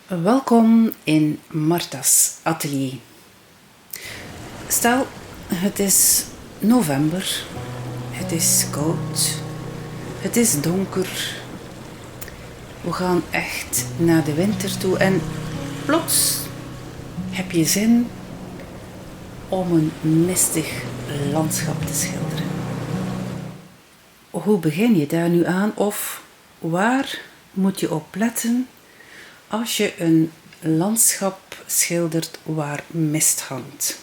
Welkom in Marta's atelier. Stel, het is november, het is koud, het is donker. We gaan echt naar de winter toe en plots heb je zin om een mistig landschap te schilderen. Hoe begin je daar nu aan of waar moet je op letten als je een landschap schildert waar mist hangt?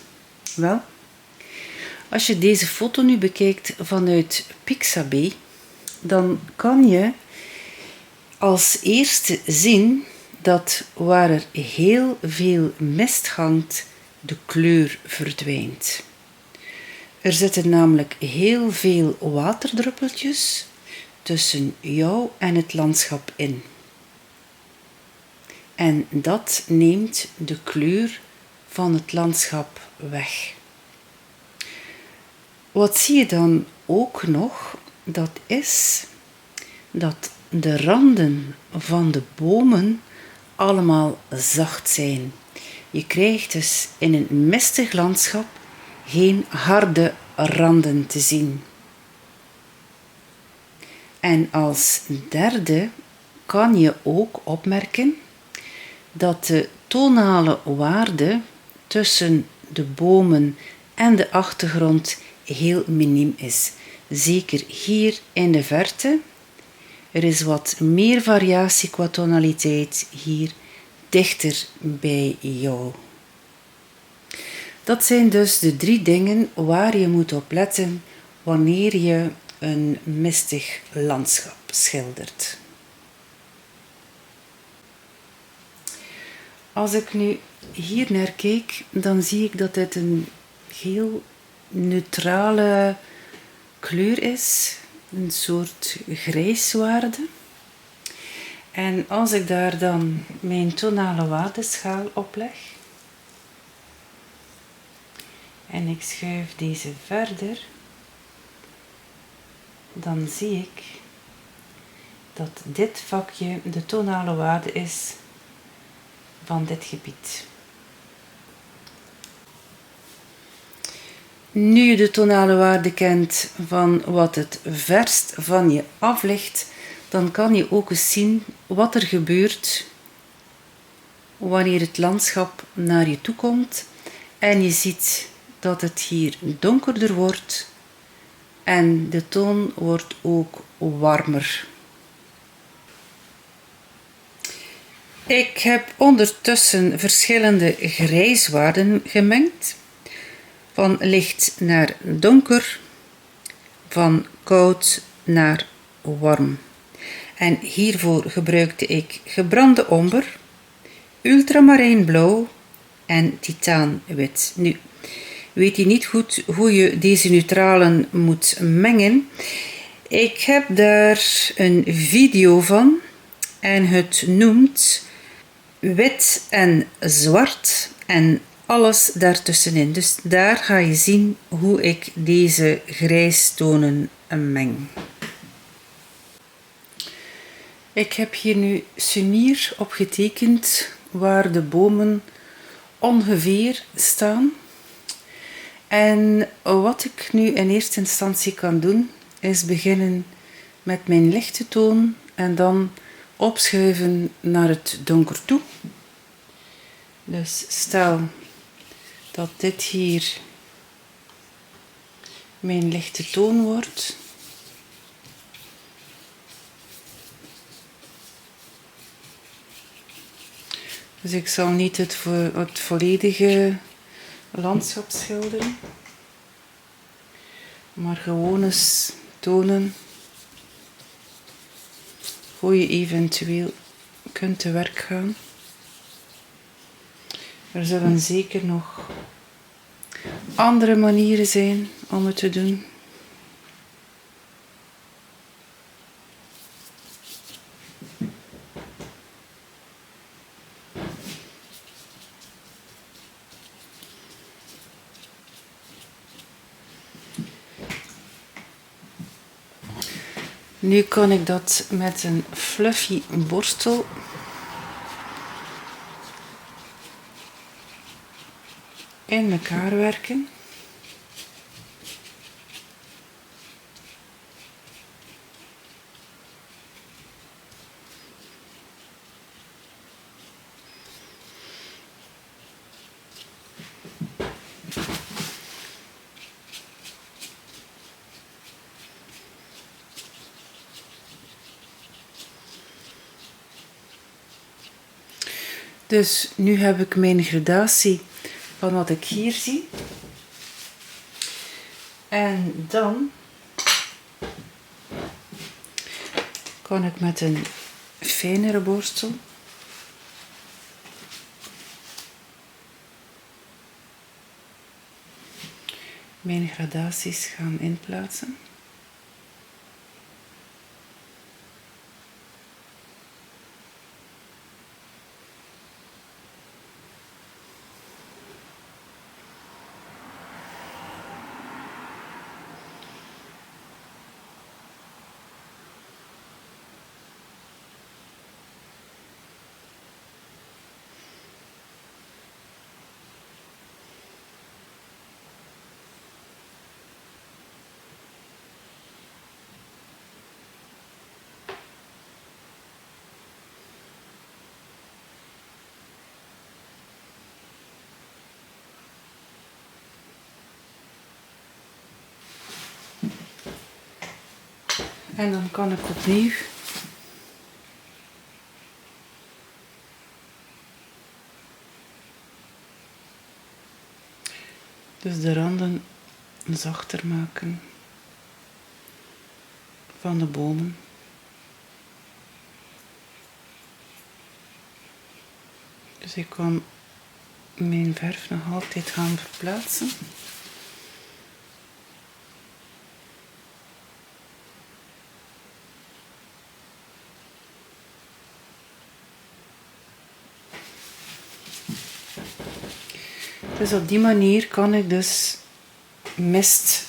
Wel, als je deze foto nu bekijkt vanuit Pixabay, dan kan je als eerste zien dat waar er heel veel mist hangt, de kleur verdwijnt. Er zitten namelijk heel veel waterdruppeltjes tussen jou en het landschap in. En dat neemt de kleur van het landschap weg. Wat zie je dan ook nog? Dat is dat de randen van de bomen allemaal zacht zijn. Je krijgt dus in een mistig landschap geen harde randen te zien. En als derde kan je ook opmerken dat de tonale waarde tussen de bomen en de achtergrond heel miniem is. Zeker hier in de verte. Er is wat meer variatie qua tonaliteit hier dichter bij jou. Dat zijn dus de 3 dingen waar je moet op letten wanneer je een mistig landschap schildert. Als ik nu hier naar kijk, dan zie ik dat dit een heel neutrale kleur is. Een soort grijswaarde. En als ik daar dan mijn tonale waardeschaal op leg en ik schuif deze verder, dan zie ik dat dit vakje de tonale waarde is van dit gebied. Nu je de tonale waarde kent van wat het verst van je af ligt, dan kan je ook eens zien wat er gebeurt wanneer het landschap naar je toe komt en je ziet dat het hier donkerder wordt en de toon wordt ook warmer. Ik heb ondertussen verschillende grijswaarden gemengd. Van licht naar donker, van koud naar warm. En hiervoor gebruikte ik gebrande omber, ultramarijnblauw en titaanwit. Nu, weet je niet goed hoe je deze neutralen moet mengen. Ik heb daar een video van en het noemt wit en zwart en alles daartussenin. Dus daar ga je zien hoe ik deze grijstonen meng. Ik heb hier nu sunier opgetekend waar de bomen ongeveer staan. En wat ik nu in eerste instantie kan doen, is beginnen met mijn lichte toon en dan opschuiven naar het donker toe. Dus stel dat dit hier mijn lichte toon wordt. Dus ik zal niet het volledige landschap schilderen, maar gewoon eens tonen hoe je eventueel kunt te werk gaan. Er zullen zeker nog andere manieren zijn om het te doen. Nu kan ik dat met een fluffy borstel in elkaar werken. Dus nu heb ik mijn gradatie van wat ik hier zie. En dan kan ik met een fijnere borstel mijn gradaties gaan inplaatsen. En dan kan ik opnieuw dus de randen zachter maken van de bomen. Dus ik kan mijn verf nog altijd gaan verplaatsen. Dus op die manier kan ik dus mist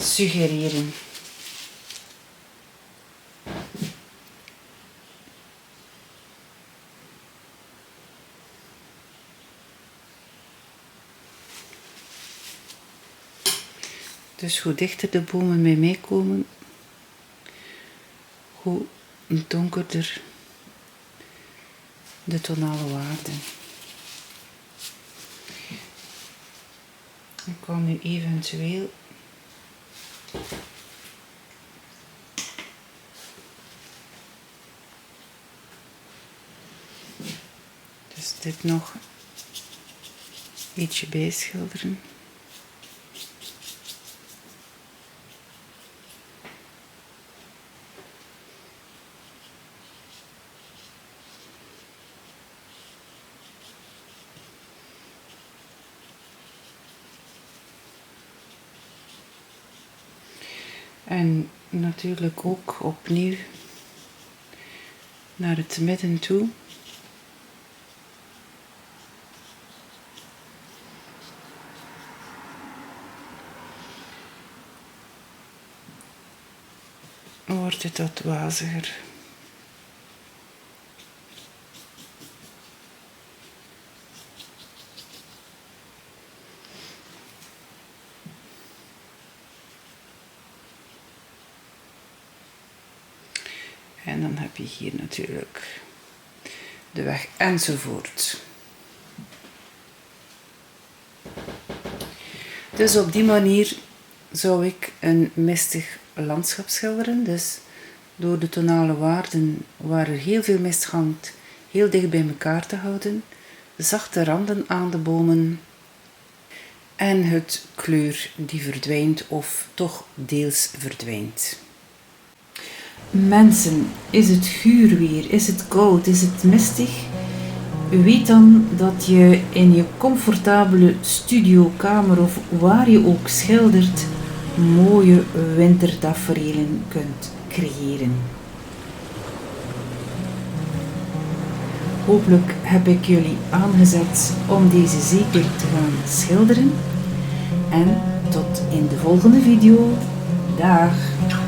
suggereren. Dus hoe dichter de bomen bij mij komen, hoe donkerder de tonale waarden. Ik kan nu eventueel dus dit nog ietsje bijschilderen. En natuurlijk ook opnieuw naar het midden toe. Wordt het wat waziger. En dan heb je hier natuurlijk de weg enzovoort. Dus op die manier zou ik een mistig landschap schilderen. Dus door de tonale waarden waar er heel veel mist hangt, heel dicht bij elkaar te houden. Zachte randen aan de bomen. En het kleur die verdwijnt of toch deels verdwijnt. Mensen, is het guur weer, is het koud, is het mistig? Weet dan dat je in je comfortabele studiokamer of waar je ook schildert, mooie wintertaferelen kunt creëren. Hopelijk heb ik jullie aangezet om deze zeker te gaan schilderen. En tot in de volgende video. Dag!